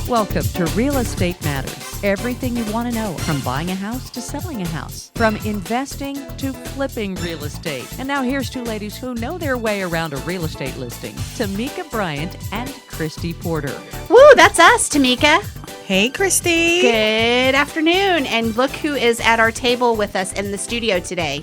Welcome to Real Estate Matters. Everything you want to know, from buying a house to selling a house, from investing to flipping real estate. And now here's two ladies who know their way around a real estate listing, Tamika Bryant and Christy Porter. Woo, that's us, Tamika. Hey, Christy. Good afternoon. And look who is at our table with us in the studio today.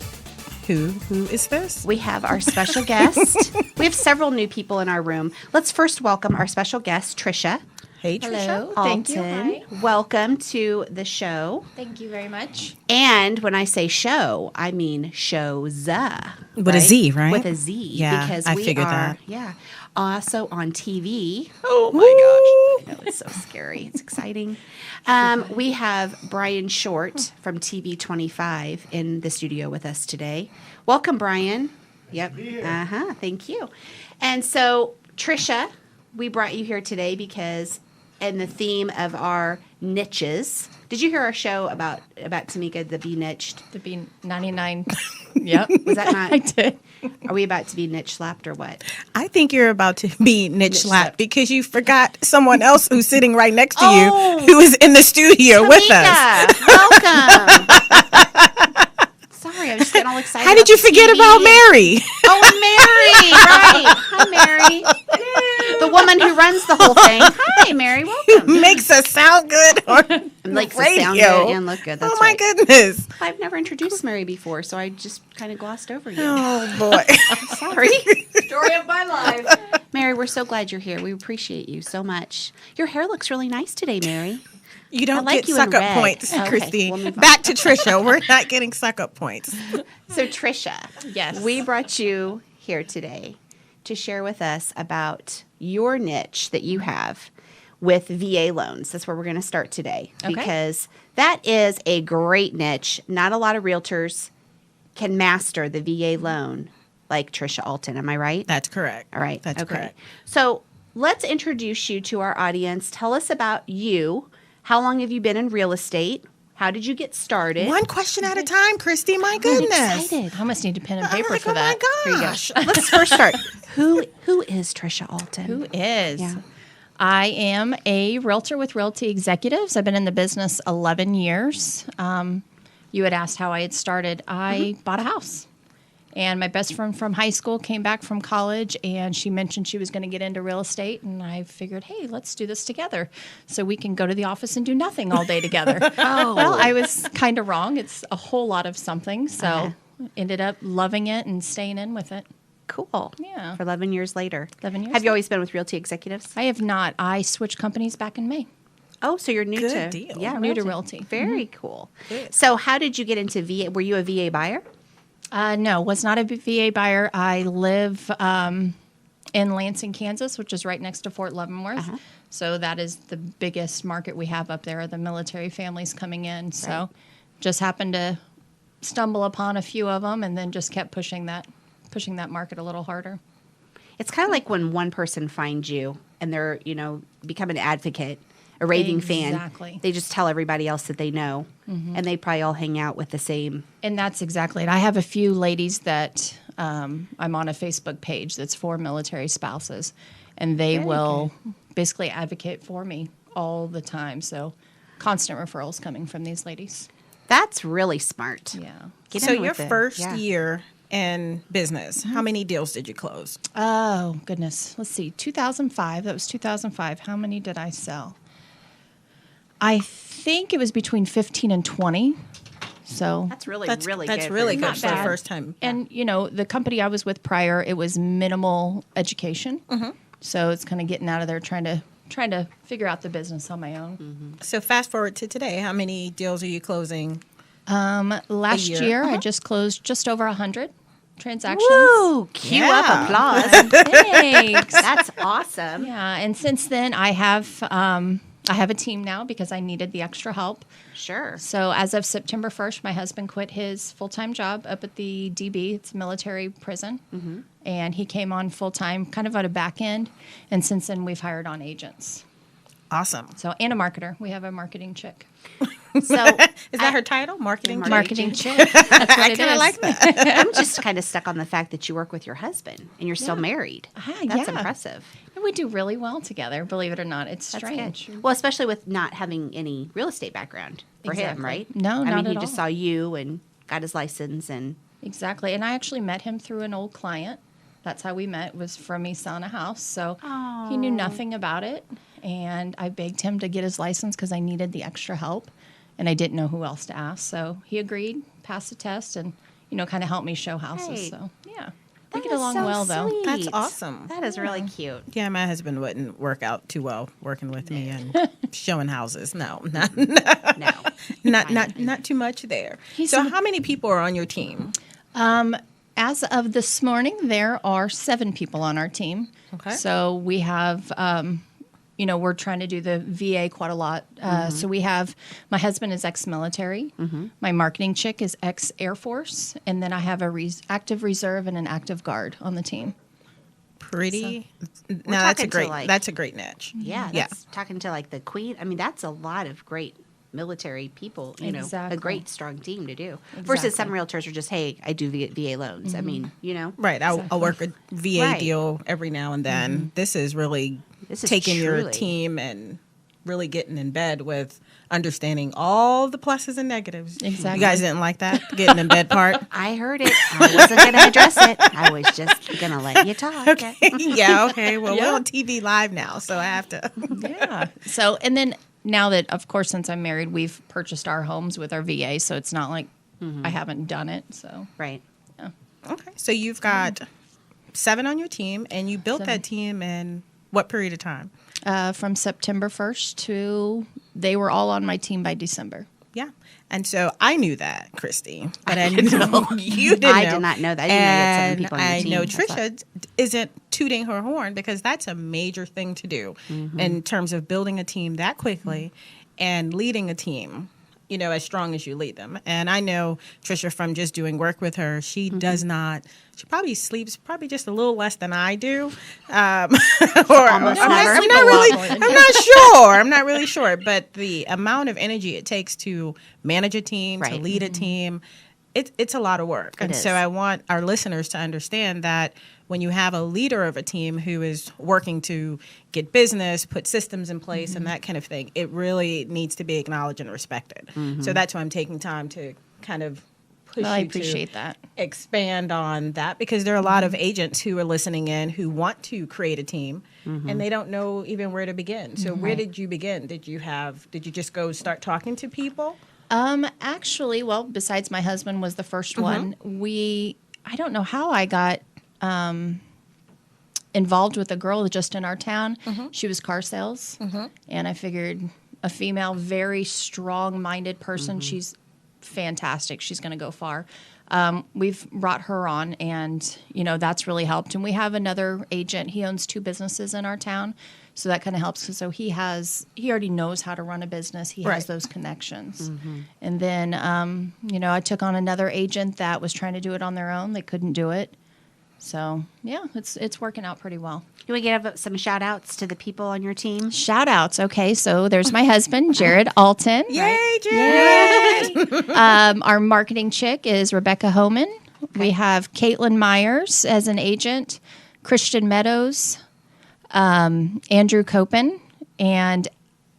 Who is this? We have our special guest. We have several new people in our room. Let's first welcome our special guest, Trisha. Hey, Trisha. Alton. Thank you. Hi. Welcome to the show. Thank you very much. And when I say show, I mean showza. With a Z, right? With a Z. Yeah, because I we figured are, that. Yeah. Also on TV. Oh, my I know, it's so scary. It's exciting. We have Brian Short from TV25 in the studio with us today. Welcome, Brian. Yep. Thank you. And so, Trisha, we brought you here today because in the theme of our niches. Did you hear our show about Tamika, the Be Niched? The B99. Yep. Was that not? I did. Are we about to be niche slapped or what? I think you're about to be niche slapped slapped. because you forgot someone else who's sitting right next to Oh, you who is in the studio with us. Welcome. Sorry, I was just getting all excited. How did you forget about Mary? Oh, and Mary. Right. Hi, Mary. The woman who runs the whole thing. Hi, Mary. Welcome. Makes us sound good on Likes to radio. sound good and look good. That's Oh, my right. goodness. I've never introduced Mary before, so I just kind of glossed over you. Oh, boy. Sorry. Story of my life. Mary, we're so glad you're here. We appreciate you so much. Your hair looks really nice today, Mary. You don't I like get you in suck-up red. points, Okay, Christy. we'll move on. Back to Trisha. We're not getting suck-up points. So, Trisha, Yes. we brought you here today to share with us about your niche that you have with VA loans. That's where we're going to start today because that is a great niche. Not a lot of realtors can master the VA loan like Trisha Alton. Am I right? That's correct. All right. That's correct. So let's introduce you to our audience. Tell us about you. How long have you been in real estate? How did you get started? One question at a time, Christy. My goodness. Excited. I almost need a pen and I'm paper like, for oh that. my Here you go. gosh. Let's first start. Who is Trisha Alton? Who is? Yeah. I am a realtor with Realty Executives. I've been in the business 11 years. You had asked how I had started. I bought a house. And my best friend from high school came back from college, and she mentioned she was going to get into real estate. And I figured, hey, let's do this together so we can go to the office and do nothing all day together. Well, I was kind of wrong. It's a whole lot of something. So ended up loving it and staying in with it. Cool. Yeah. For 11 years later. 11 years Have you always been with Realty Executives? I have not. I switched companies back in May. Oh, so you're new Good to deal. Yeah, New to Realty. Very cool. Good. So how did you get into VA? Were you a VA buyer? No, was not a VA buyer. I live in Lansing, Kansas, which is right next to Fort Leavenworth. So that is the biggest market we have up there, the military families coming in. So just happened to stumble upon a few of them and then just kept pushing that market a little harder. It's kind of like when one person finds you and they're, become an advocate, a raving fan. Exactly. They just tell everybody else that they know, and they probably all hang out with the same. And that's exactly it. I have a few ladies that I'm on a Facebook page that's for military spouses, and they will basically advocate for me all the time. So constant referrals coming from these ladies. That's really smart. Yeah. Get So in your with it. first Yeah. year in business, how many deals did you close? Oh, goodness. Let's see. 2005. That was 2005. How many did I sell? I think it was between 15 and 20. So That's really That's good. really for your good first for the year. first time. and the company I was with prior, it was minimal education. So it's kind of getting out of there trying to figure out the business on my own. So fast forward to today, how many deals are you closing? Last year. year, I just closed just over 100 transactions. Woo! Cue up Yeah. applause. Thanks. That's awesome. Yeah, and since then I have a team now because I needed the extra help. Sure. So as of September 1st, my husband quit his full-time job up at the DB. It's a military prison. And he came on full-time, kind of at a back end. And since then, we've hired on agents. Awesome. So, and a marketer. We have a marketing chick. So Is that her title? Marketing. Marketing Marketing chick. That's what I it kind of is. like that. I'm just kind of stuck on the fact that you work with your husband and you're still married. That's yeah. impressive. We do really well together, believe it or not. It's That's strange. good. Well, especially with not having any real estate background for him, Exactly. right? No, I not mean, he at just all. saw you and got his license and Exactly. And I actually met him through an old client. That's how we met, was from me selling a house. So he knew nothing about it. And I begged him to get his license because I needed the extra help. And I didn't know who else to ask. So he agreed, passed the test, and, kind of helped me show houses. Hey. So, yeah. that We get is along so well, though. sweet. That's awesome. That is really cute. Yeah, my husband wouldn't work out too well working with me and showing houses. No, No. not too much there. So, how many people are on your team? As of this morning, there are 7 people on our team. Okay. So we have, we're trying to do the VA quite a lot. So we have, my husband is ex-military. My marketing chick is ex-Air Force. And then I have a active reserve and an active guard on the team. Pretty. We're Now that's a talking to, great. like- That's a great niche. Yeah, Yeah. that's talking to like the queen. I mean, that's a lot of great military people, a Exactly. great strong team to do. Versus some Exactly. realtors are just, hey, I do VA loans. I mean, Right. I'll work a VA Right. deal every now and then. This is really This is taking your truly- team and really getting in bed with understanding all the pluses and negatives. Exactly. You guys didn't like that getting in bed part. I heard it. I wasn't going to address it. I was just going to let you talk. Okay. Yeah. Okay. Well, we're on TV live now, so I have to. Yeah. So, and then now that, of course, since I'm married, we've purchased our homes with our VA. So it's not like I haven't done it. So, Right. Okay. So you've got 7 on your team, and you built 7. that team in what period of time? from September 1st to, they were all on my team by December. Yeah. And so I knew that, Christy, but I know you didn't know. I did not know that. I didn't know you had 7 people on your I team. know That's Trisha isn't tooting her horn because that's a major thing to do in terms of building a team that quickly and leading a team, as strong as you lead them. And I know Trisha from just doing work with her, she does not, she probably sleeps probably just a little less than I do. Or Almost never. I'm not really sure. But the amount of energy it takes to manage a team, to Right. lead a team, it's a lot of work. And is. so I want our listeners to understand that when you have a leader of a team who is working to get business, put systems in place, and that kind of thing, it really needs to be acknowledged and respected. So that's why I'm taking time to kind of push Well, I you appreciate to that. expand on that, because there are a lot of agents who are listening in who want to create a team and they don't know even where to begin. So where did you begin? Did you just go start talking to people? Actually, well, besides my husband was the first one, I don't know how I got involved with a girl just in our town. She was car sales. And I figured a female, very strong-minded person, she's fantastic. She's going to go far. We've brought her on, and, that's really helped. And we have another agent. He owns 2 businesses in our town. So that kind of helps. So he already knows how to run a business. He Right. has those connections. And then, I took on another agent that was trying to do it on their own. They couldn't do it. So yeah, it's working out pretty well. Can we give some shout outs to the people on your team? Shout outs. Okay. So there's my husband, Jared Alton. Yay, Jared! Our marketing chick is Rebecca Homan. We have Caitlin Myers as an agent, Christian Meadows, Andrew Copen, and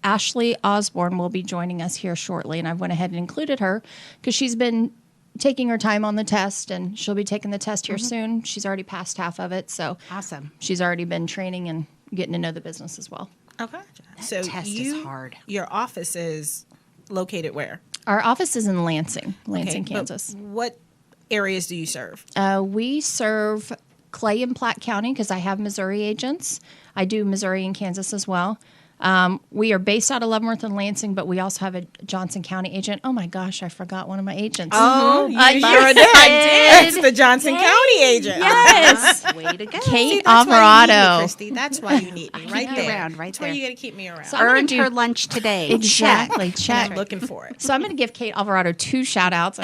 Ashley Osborne will be joining us here shortly. And I went ahead and included her because she's been taking her time on the test, and she'll be taking the test here soon. She's already passed half of it, so Awesome. she's already been training and getting to know the business as well. Okay. So test is hard. Your office is located where? Our office is in Lansing, Okay, but Kansas. What areas do you serve? We serve Clay and Platte County because I have Missouri agents. I do Missouri and Kansas as well. We are based out of Leavenworth and Lansing, but we also have a Johnson County agent. Oh my gosh, I forgot one of my agents. Oh, you I sure did. did. It's the Johnson County agent. Yes. Way to go. Kate That's why you need me, Alvarado. Christy. That's why you need me right you there. around, right That's why there. you got to keep me around. So I'm gonna Earned do- her lunch today. Exactly. And Check. I'm looking for it. So I'm going to give Kate Alvarado 2 shout outs.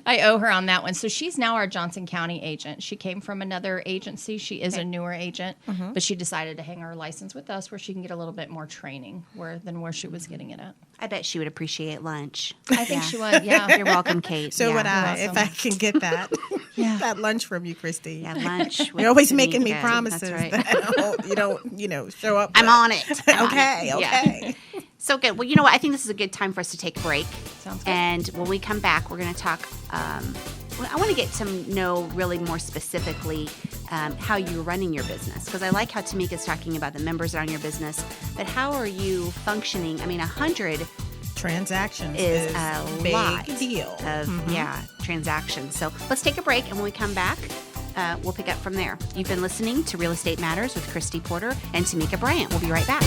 I owe her on that one. So she's now our Johnson County agent. She came from another agency. She is a newer agent, but she decided to hang her license with us where she can get a little bit more training than where she was getting it at. I bet she would appreciate lunch. I think she would, yeah. You're welcome, Kate. So yeah. would I, You're if welcome. I can get that. Yeah. That lunch from you, Christy. Yeah, lunch. You're always making me Tamika. promises That's right. that you don't, show up. I'm with. on it. I'm on Okay, it. okay. Yeah. So good. Well, you know what? I think this is a good time for us to take a break. Sounds good. And when we come back, we're going to talk. I want to get to know really more specifically how you're running your business, because I like how Tamika's talking about the members that are on your business, but how are you functioning? I mean, 100 Transactions is is a big lot deal. of transactions. So let's take a break, and when we come back, we'll pick up from there. You've been listening to Real Estate Matters with Christy Porter and Tamika Bryant. We'll be right back.